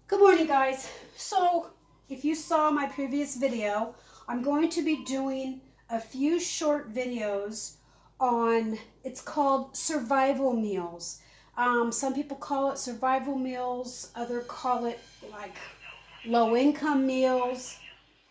Good morning, guys. So if you saw my previous video, I'm going to be doing a few short videos on, it's called survival meals. Some people call it survival meals, others call it like low income meals.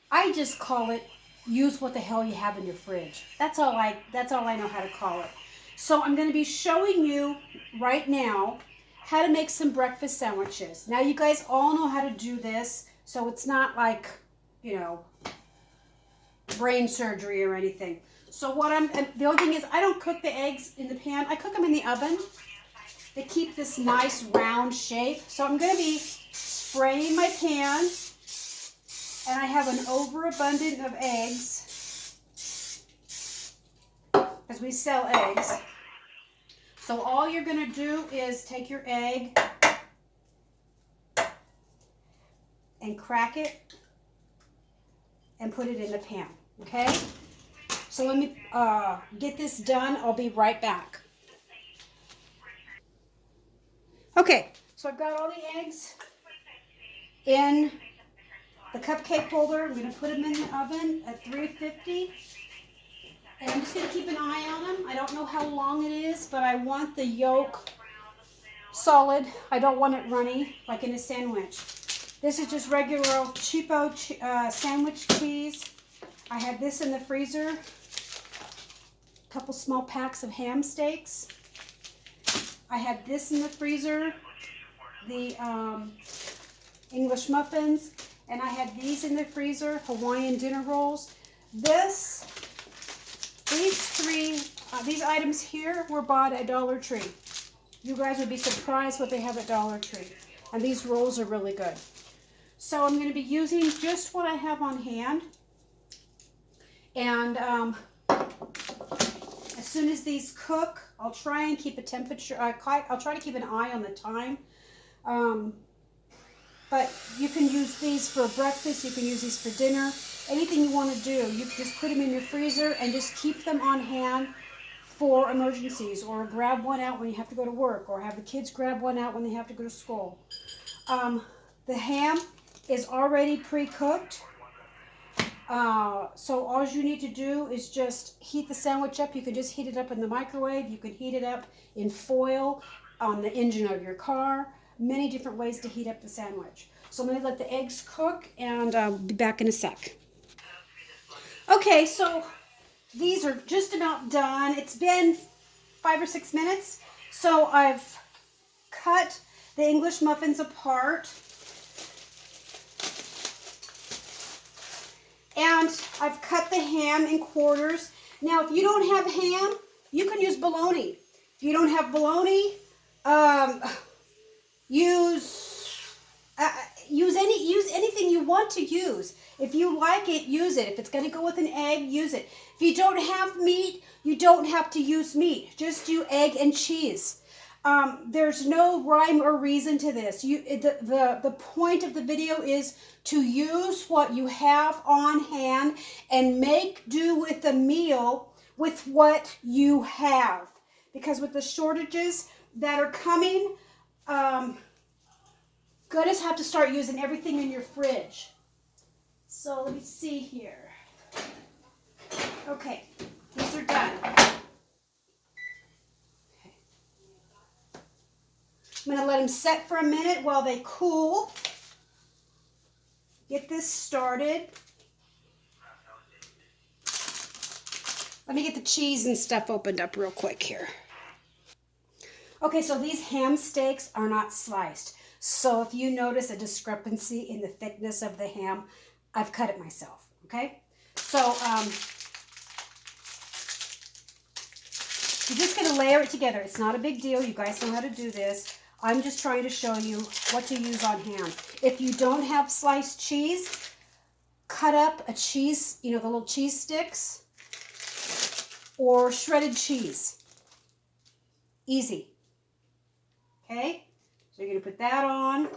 I just call it use what the hell you have in your fridge. That's all I know how to call it. So I'm going to be showing you right now how to make some breakfast sandwiches. Now you guys all know how to do this, so it's not like, brain surgery or anything. So the only thing is I don't cook the eggs in the pan. I cook them in the oven. They keep this nice round shape. So I'm going to be spraying my pan, and I have an overabundance of eggs because we sell eggs. So all you're going to do is take your egg and crack it and put it in the pan, okay? So let me get this done. I'll be right back. Okay, so I've got all the eggs in the cupcake holder. I'm going to put them in the oven at 350. And I'm just going to keep an eye on them. I don't know how long it is, but I want the yolk solid. I don't want it runny like in a sandwich. This is just regular old cheapo sandwich cheese. I had this in the freezer. A couple small packs of ham steaks. I had this in the freezer. The English muffins. And I had these in the freezer. Hawaiian dinner rolls. These items here were bought at Dollar Tree. You guys would be surprised what they have at Dollar Tree. And these rolls are really good. So I'm going to be using just what I have on hand. And as soon as these cook, I'll try and keep a temperature. I'll try to keep an eye on the time. But you can use these for breakfast. You can use these for dinner. Anything you want to do, you can just put them in your freezer and just keep them on hand for emergencies, or grab one out when you have to go to work, or have the kids grab one out when they have to go to school. The ham is already pre-cooked. So all you need to do is just heat the sandwich up. You can just heat it up in the microwave. You can heat it up in foil on the engine of your car. Many different ways to heat up the sandwich. So I'm going to let the eggs cook, and I'll be back in a sec. Okay, so these are just about done. It's been 5 or 6 minutes. So I've cut the English muffins apart. And I've cut the ham in quarters. Now, if you don't have ham, you can use bologna. If you don't have bologna, use anything you want to use. If you like it, use it. If it's going to go with an egg, use it. If you don't have meat, you don't have to use meat. Just do egg and cheese. There's no rhyme or reason to this. The point of the video is to use what you have on hand and make do with the meal with what you have. Because with the shortages that are coming, gonna have to start using everything in your fridge. So let me see here. Okay, these are done. Okay. I'm gonna let them set for a minute while they cool. Get this started. Let me get the cheese and stuff opened up real quick here. Okay, so these ham steaks are not sliced. So if you notice a discrepancy in the thickness of the ham, I've cut it myself, okay? So you're just gonna layer it together. It's not a big deal. You guys know how to do this. I'm just trying to show you what to use on ham. If you don't have sliced cheese, cut up a cheese, the little cheese sticks, or shredded cheese. Easy. Okay? So you're going to put that on.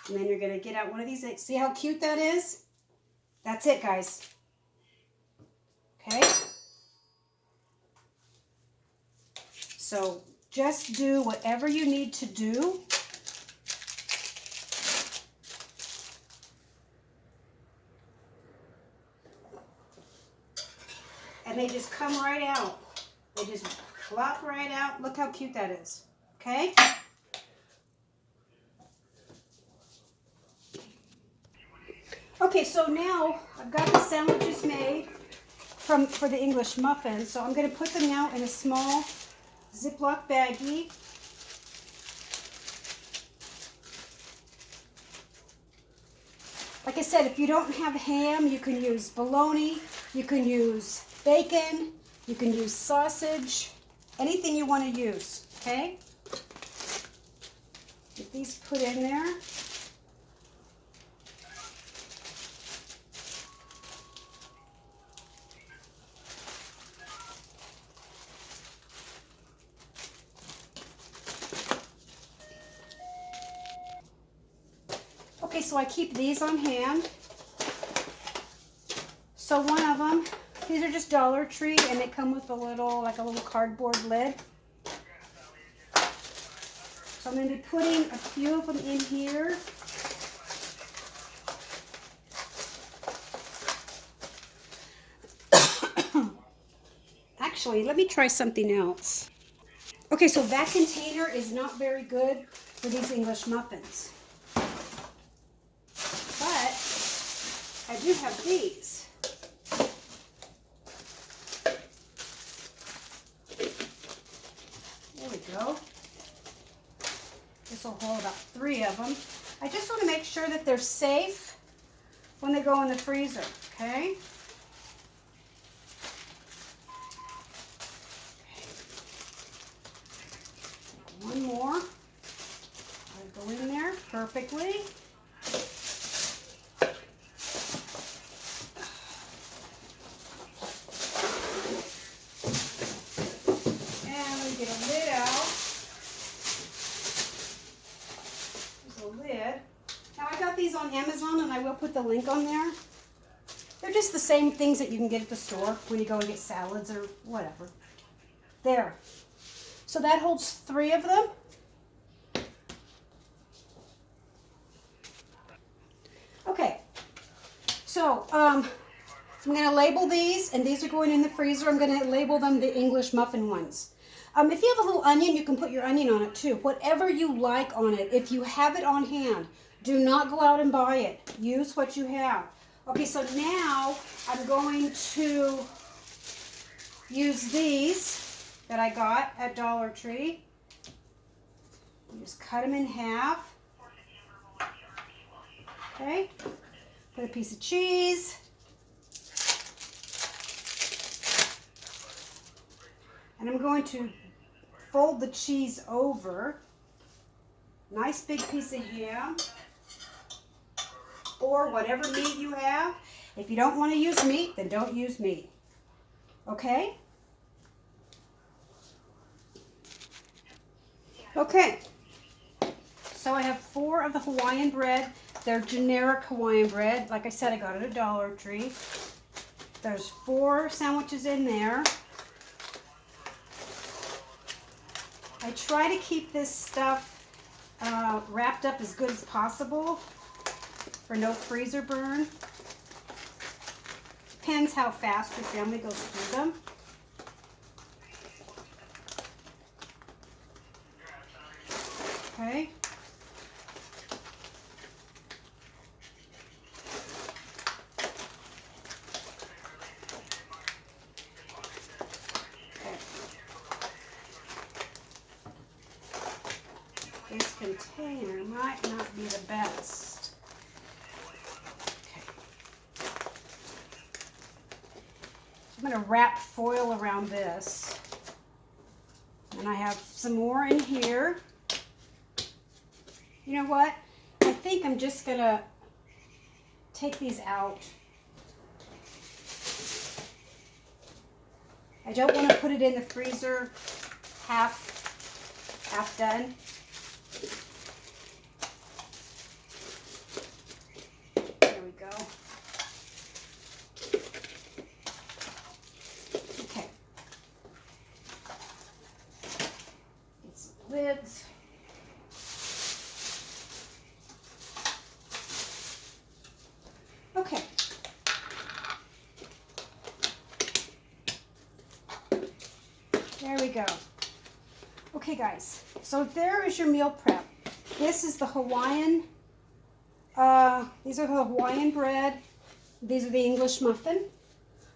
And then you're going to get out one of these. See how cute that is? That's it, guys. Okay? So just do whatever you need to do. And they just come right out. They just plop right out. Look how cute that is. Okay? Okay, so now I've got the sandwiches made for the English muffins. So I'm going to put them now in a small Ziploc baggie. Like I said, if you don't have ham, you can use bologna, you can use bacon, you can use sausage, anything you want to use, okay? Get these put in there. Okay, so I keep these on hand. So one of them, these are just Dollar Tree, and they come with a little cardboard lid. So I'm going to be putting a few of them in here. Actually, let me try something else. Okay, so that container is not very good for these English muffins. But I do have these. There we go. This will hold about 3 of them. I just want to make sure that they're safe when they go in the freezer, okay? One more. I'll go in there perfectly. And we get a lid out. There's a lid. Now I got these on Amazon, and I will put the link on there. They're just the same things that you can get at the store when you go and get salads or whatever. There. So that holds 3 of them. Okay. So I'm going to label these, and these are going in the freezer. I'm going to label them the English muffin ones. If you have a little onion, you can put your onion on it too. Whatever you like on it. If you have it on hand, do not go out and buy it. Use what you have. Okay, so now I'm going to use these that I got at Dollar Tree. You just cut them in half. Okay, put a piece of cheese. And I'm going to fold the cheese over. Nice big piece of ham. Or whatever meat you have. If you don't want to use meat, then don't use meat. Okay? Okay, so I have 4 of the Hawaiian bread. They're generic Hawaiian bread. Like I said, I got it at Dollar Tree. There's 4 sandwiches in there. I try to keep this stuff wrapped up as good as possible for no freezer burn. Depends how fast your family goes through them. Okay. This container might not be the best. Okay. I'm going to wrap foil around this. And I have some more in here. You know what? I think I'm just going to take these out. I don't want to put it in the freezer half done. There we go. Okay. lids. Okay. There we go. Okay, guys. So there is your meal prep. This is the Hawaiian. These are the Hawaiian bread. These are the English muffin.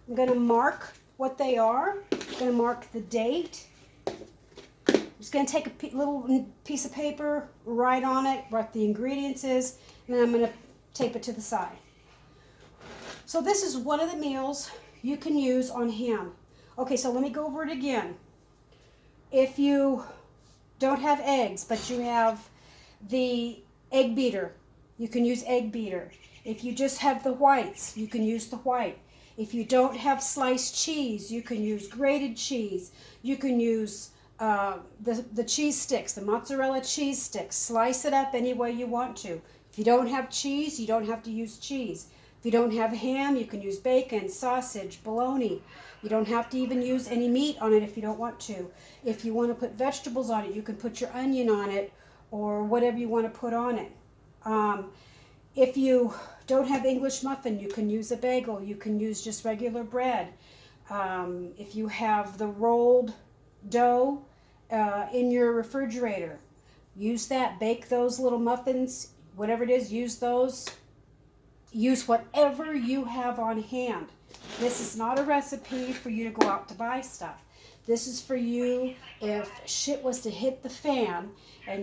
I'm going to mark what they are. I'm going to mark the date. I'm just going to take a little piece of paper, write on it, what the ingredients is, and then I'm going to tape it to the side. So this is one of the meals you can use on ham. Okay, so let me go over it again. If you don't have eggs, but you have the egg beater, you can use egg beater. If you just have the whites, you can use the white. If you don't have sliced cheese, you can use grated cheese. You can use the cheese sticks, the mozzarella cheese sticks. Slice it up any way you want to. If you don't have cheese, you don't have to use cheese. If you don't have ham, you can use bacon, sausage, bologna. You don't have to even use any meat on it if you don't want to. If you want to put vegetables on it, you can put your onion on it or whatever you want to put on it. If you don't have English muffin, you can use a bagel. You can use just regular bread. If you have the rolled dough in your refrigerator, use that. Bake those little muffins, whatever it is, use those. Use whatever you have on hand. This is not a recipe for you to go out to buy stuff. This is for you if shit was to hit the fan and